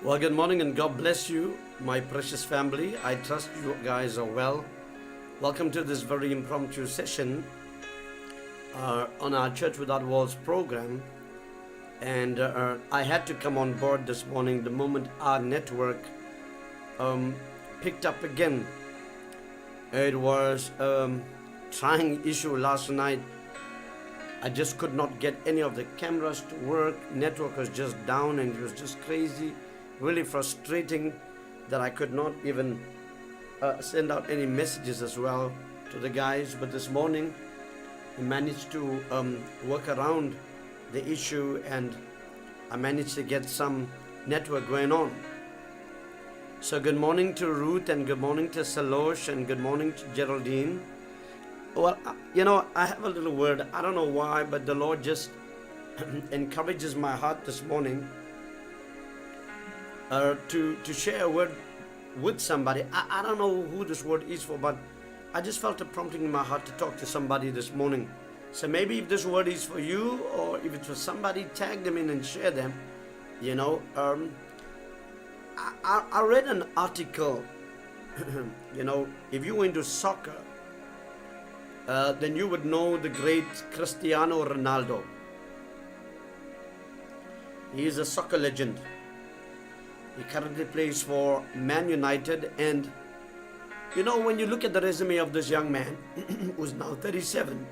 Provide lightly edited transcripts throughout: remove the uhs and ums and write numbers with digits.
Well, good morning and God bless you, my precious family. I trust you guys are well. Welcome to this very impromptu session on our Church Without Walls program. And I had to come on board this morning the moment our network picked up again. It was a trying issue last night. I just could not get any of the cameras to work. Network was just down and it was just crazy. Really frustrating that I could not even send out any messages as well to the guys. But this morning I managed to work around the issue and I managed to get some network going on. So good morning to Ruth and good morning to Salosh and good morning to Geraldine. Well, I have a little word. I don't know why, but the Lord just encourages my heart this morning to share a word with somebody. I don't know who this word is for, but I just felt a prompting in my heart to talk to somebody this morning. So maybe if this word is for you or if it's for somebody, tag them in and share them. I read an article, if you were into soccer, then you would know the great Cristiano Ronaldo. He is a soccer legend. He currently plays for Man United, and when you look at the resume of this young man, who's now 37,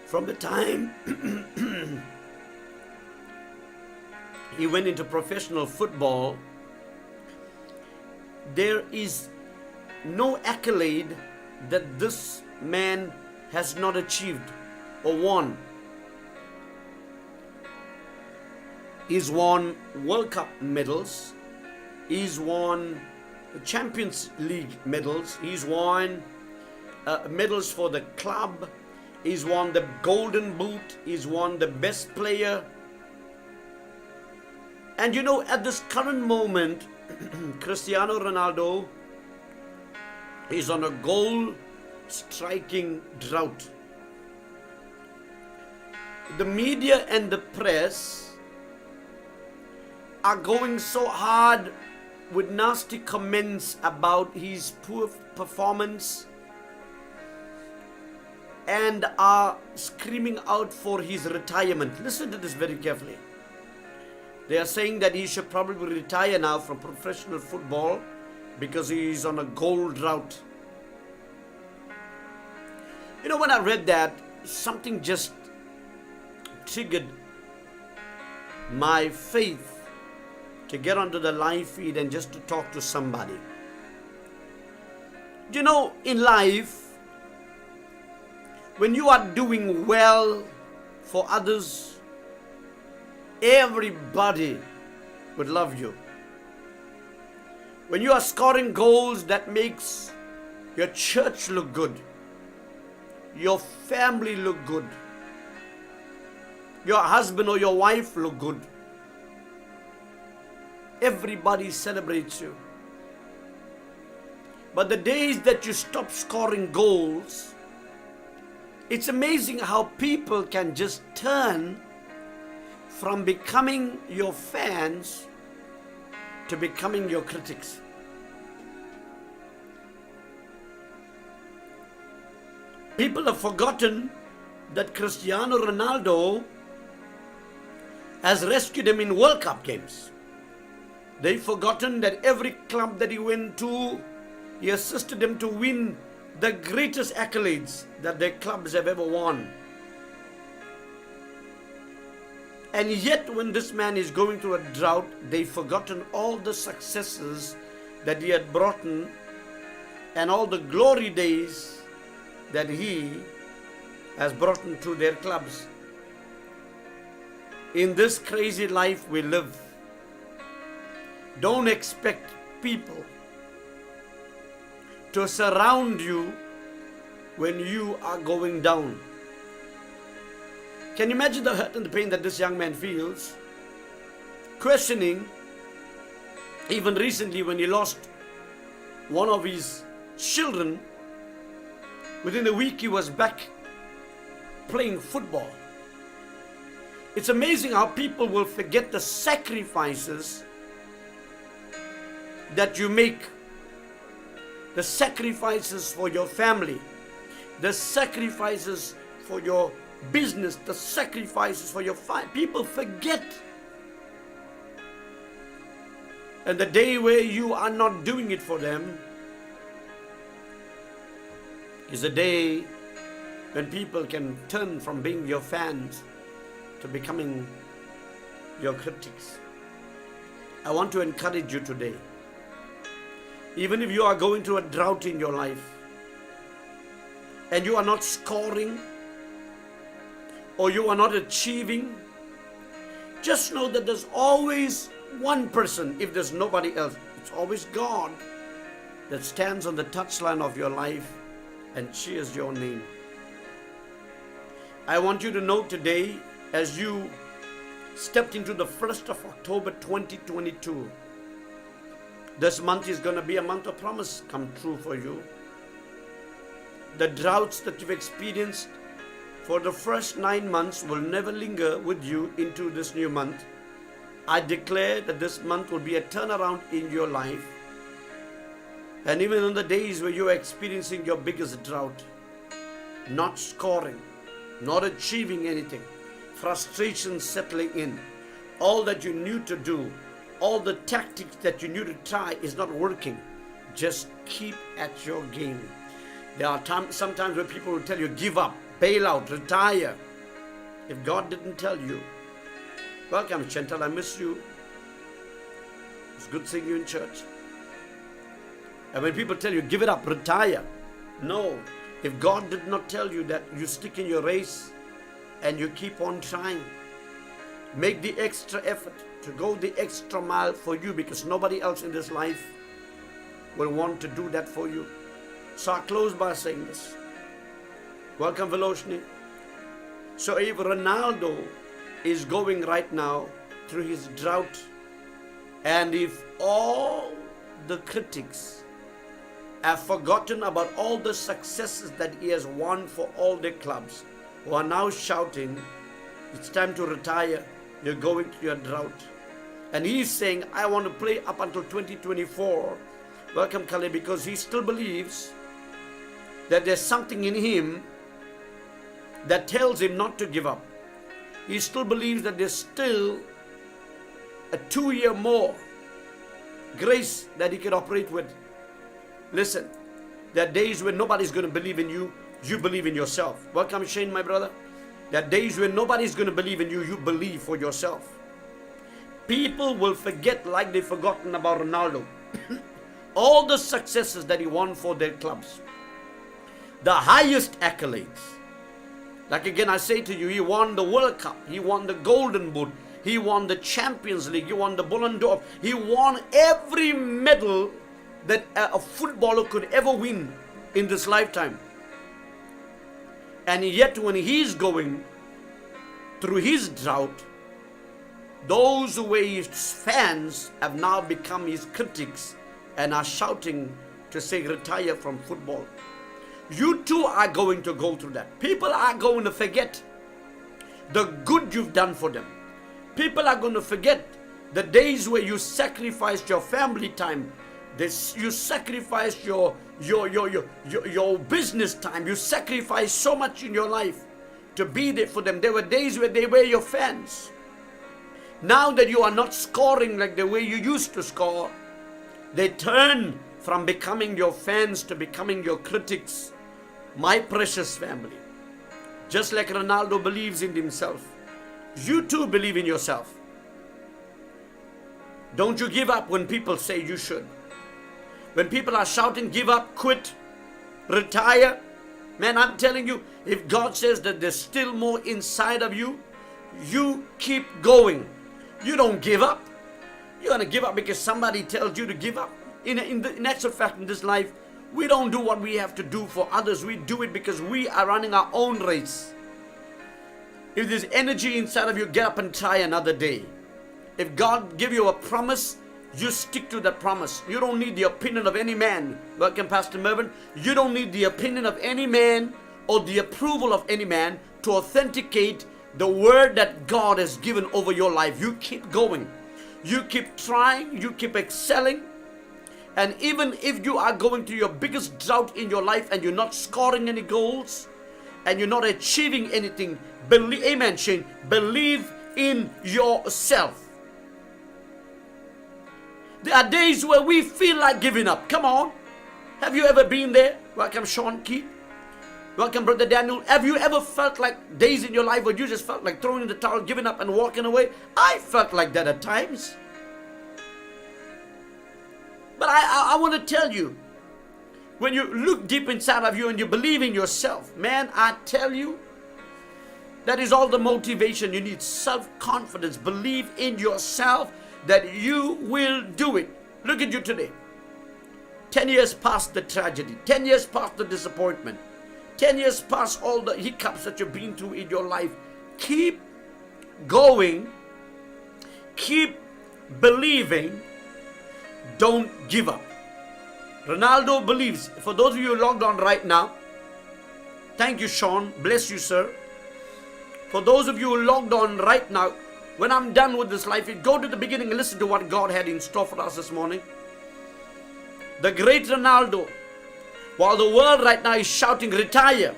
from the time he went into professional football, there is no accolade that this man has not achieved or won. He's won World Cup medals. He's won Champions League medals. He's won medals for the club. He's won the Golden Boot. He's won the best player. And at this current moment, Cristiano Ronaldo is on a goal striking drought. The media and the press are going so hard with nasty comments about his poor performance and are screaming out for his retirement. Listen to this very carefully. They are saying that he should probably retire now from professional football because he is on a goal drought. When I read that, something just triggered my faith to get onto the live feed and just to talk to somebody. In life, when you are doing well for others, everybody would love you. When you are scoring goals that makes your church look good, your family look good, your husband or your wife look good, everybody celebrates you. But the days that you stop scoring goals, it's amazing how people can just turn from becoming your fans to becoming your critics. People have forgotten that Cristiano Ronaldo has rescued them in World Cup games. They've forgotten that every club that he went to, he assisted them to win the greatest accolades that their clubs have ever won. And yet when this man is going through a drought, they've forgotten all the successes that he had brought in and all the glory days that he has brought into their clubs. In this crazy life we live, don't expect people to surround you when you are going down. Can you imagine the hurt and the pain that this young man feels? Questioning, even recently when he lost one of his children, within a week he was back playing football. It's amazing how people will forget the sacrifices that you make. The sacrifices for your family, the sacrifices for your business, the sacrifices for your people forget. And the day where you are not doing it for them is a day when people can turn from being your fans to becoming your critics. I want to encourage you today. Even if you are going through a drought in your life and you are not scoring or you are not achieving, just know that there's always one person. If there's nobody else, it's always God that stands on the touchline of your life and cheers your name. I want you to know today, as you stepped into the 1st of October 2022, this month is going to be a month of promise come true for you. The droughts that you've experienced for the first 9 months will never linger with you into this new month. I declare that this month will be a turnaround in your life. And even on the days where you're experiencing your biggest drought, not scoring, not achieving anything, frustration settling in, all that you knew to do, all the tactics that you knew to try is not working, just keep at your game. There are sometimes where people will tell you, give up, bail out, retire. If God didn't tell you, welcome Chantal, I miss you. It's good seeing you in church. And when people tell you, give it up, retire. No, if God did not tell you that, you stick in your race and you keep on trying. Make the extra effort to go the extra mile for you, because nobody else in this life will want to do that for you. So I close by saying this. Welcome Veloshni. So if Ronaldo is going right now through his drought, and if all the critics have forgotten about all the successes that he has won for all the clubs, who are now shouting, it's time to retire, you're going through your drought. And he's saying, I want to play up until 2024. Welcome Kale, because he still believes that there's something in him that tells him not to give up. He still believes that there's still a 2-year more grace that he can operate with. Listen, there are days when nobody's going to believe in you, you believe in yourself. Welcome Shane, my brother. There are days when nobody's going to believe in you, you believe for yourself. People will forget, like they've forgotten about Ronaldo, all the successes that he won for their clubs, the highest accolades. Like again, I say to you, he won the World Cup, he won the Golden Boot, he won the Champions League, he won the Ballon d'Or, he won every medal that a footballer could ever win in this lifetime. And yet when he's going through his drought, those who were his fans have now become his critics and are shouting to say, retire from football. You too are going to go through that. People are going to forget the good you've done for them. People are going to forget the days where you sacrificed your family time. You sacrificed your business time. You sacrificed so much in your life to be there for them. There were days where they were your fans. Now that you are not scoring like the way you used to score, they turn from becoming your fans to becoming your critics. My precious family, just like Ronaldo believes in himself, you too believe in yourself. Don't you give up when people say you should. When people are shouting, give up, quit, retire. Man, I'm telling you, if God says that there's still more inside of you, you keep going. You don't give up. You're going to give up because somebody tells you to give up. In actual fact, in this life, we don't do what we have to do for others. We do it because we are running our own race. If there's energy inside of you, get up and try another day. If God give you a promise, you stick to that promise. You don't need the opinion of any man. Welcome, Pastor Mervyn. You don't need the opinion of any man or the approval of any man to authenticate the word that God has given over your life. You keep going. You keep trying. You keep excelling. And even if you are going through your biggest drought in your life and you're not scoring any goals and you're not achieving anything, believe, amen, Shane, believe in yourself. There are days where we feel like giving up. Come on. Have you ever been there? Welcome, Sean Keith. Welcome, Brother Daniel. Have you ever felt like days in your life where you just felt like throwing in the towel, giving up and walking away? I felt like that at times. But I want to tell you, when you look deep inside of you and you believe in yourself, man, I tell you, that is all the motivation you need. Self-confidence. Believe in yourself that you will do it. Look at you today. 10 years past the tragedy. 10 years past the disappointment. 10 years past all the hiccups that you've been through in your life. Keep going. Keep believing. Don't give up. Ronaldo believes. For those of you logged on right now, thank you, Sean. Bless you, sir. For those of you who logged on right now, when I'm done with this life, go to the beginning and listen to what God had in store for us this morning. The great Ronaldo, while the world right now is shouting, retire,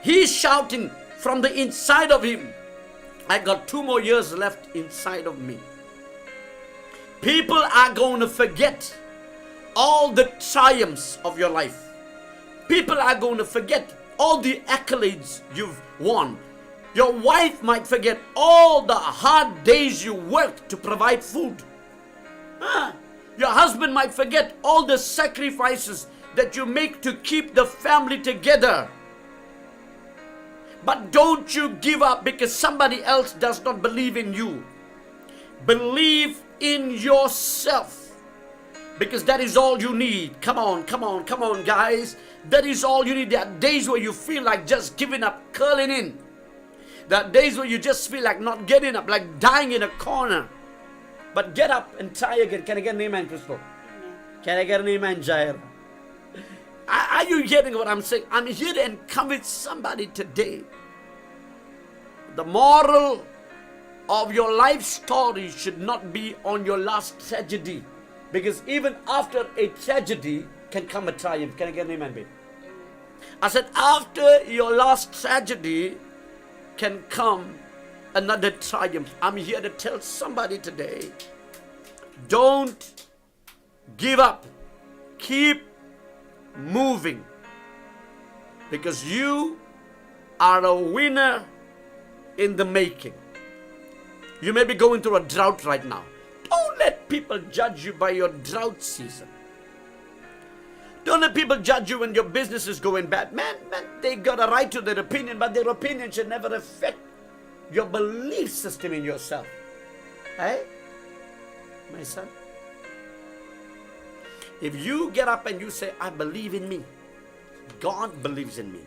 he's shouting from the inside of him, I got 2 more years left inside of me. People are going to forget all the triumphs of your life. People are going to forget all the accolades you've won. Your wife might forget all the hard days you worked to provide food. Your husband might forget all the sacrifices that you make to keep the family together. But don't you give up because somebody else does not believe in you. Believe in yourself, because that is all you need. Come on, come on, come on, guys. That is all you need. There are days where you feel like just giving up, curling in. There are days where you just feel like not getting up, like dying in a corner. But get up and try again. Can I get an amen, Crystal? Can I get an amen, Jair? Are you getting what I'm saying? I'm here to encourage somebody today. The moral of your life story should not be on your last tragedy. Because even after a tragedy can come a triumph. Can I get an amen, babe? I said after your last tragedy can come another triumph. I'm here to tell somebody today, don't give up. Keep moving. Because you are a winner in the making. You may be going through a drought right now. Don't let people judge you by your drought season. Don't let people judge you when your business is going bad. Man, they got a right to their opinion, but their opinion should never affect your belief system in yourself. Hey, my son? If you get up and you say, I believe in me, God believes in me.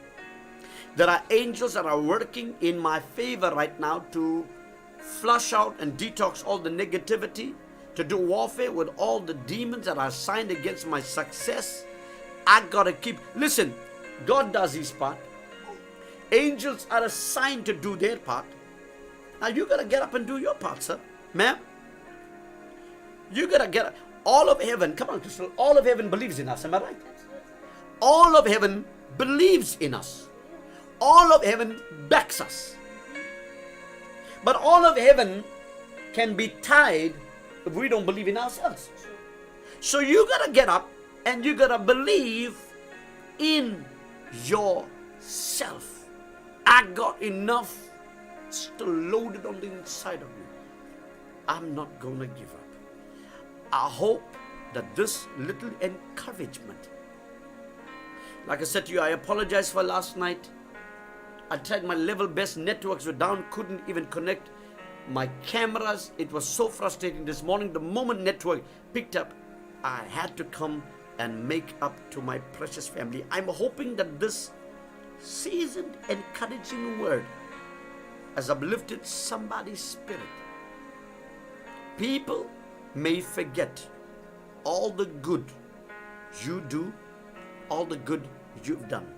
There are angels that are working in my favor right now to flush out and detox all the negativity, to do warfare with all the demons that are assigned against my success. I gotta keep, listen, God does his part. Angels are assigned to do their part. Now you gotta get up and do your part, sir. Ma'am, you gotta get up. All of heaven, come on, Crystal, all of heaven believes in us, am I right? All of heaven believes in us. All of heaven backs us. But all of heaven can be tied if we don't believe in ourselves. So you gotta get up and you gotta believe in yourself. I got enough still loaded on the inside of me. I'm not gonna give up. I hope that this little encouragement, like I said to you, I apologize for last night. I tried my level best. Networks were down, couldn't even connect my cameras. It was so frustrating this morning. The moment network picked up, I had to come and make up to my precious family. I'm hoping that this seasoned, encouraging word has uplifted somebody's spirit. People may forget all the good you do, all the good you've done.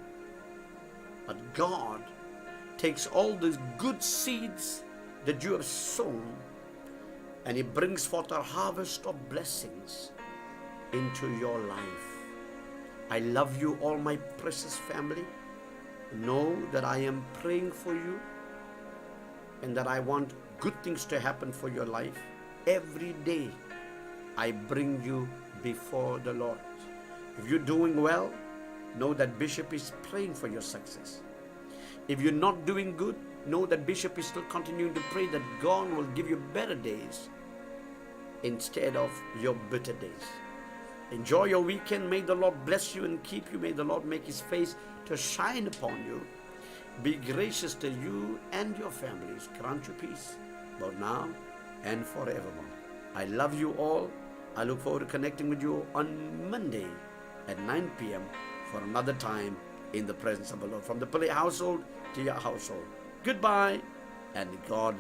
But God takes all these good seeds that you have sown and He brings forth a harvest of blessings into your life. I love you, all my precious family. Know that I am praying for you and that I want good things to happen for your life. Every day I bring you before the Lord. If you're doing well, know that Bishop is praying for your success. If you're not doing good, know that Bishop is still continuing to pray that God will give you better days instead of your bitter days. Enjoy your weekend. May the Lord bless you and keep you. May the Lord make His face to shine upon you. Be gracious to you and your families. Grant you peace, both now and forevermore. I love you all. I look forward to connecting with you on Monday at 9 p.m. for another time in the presence of the Lord. From the Pillay household to your household. Goodbye and God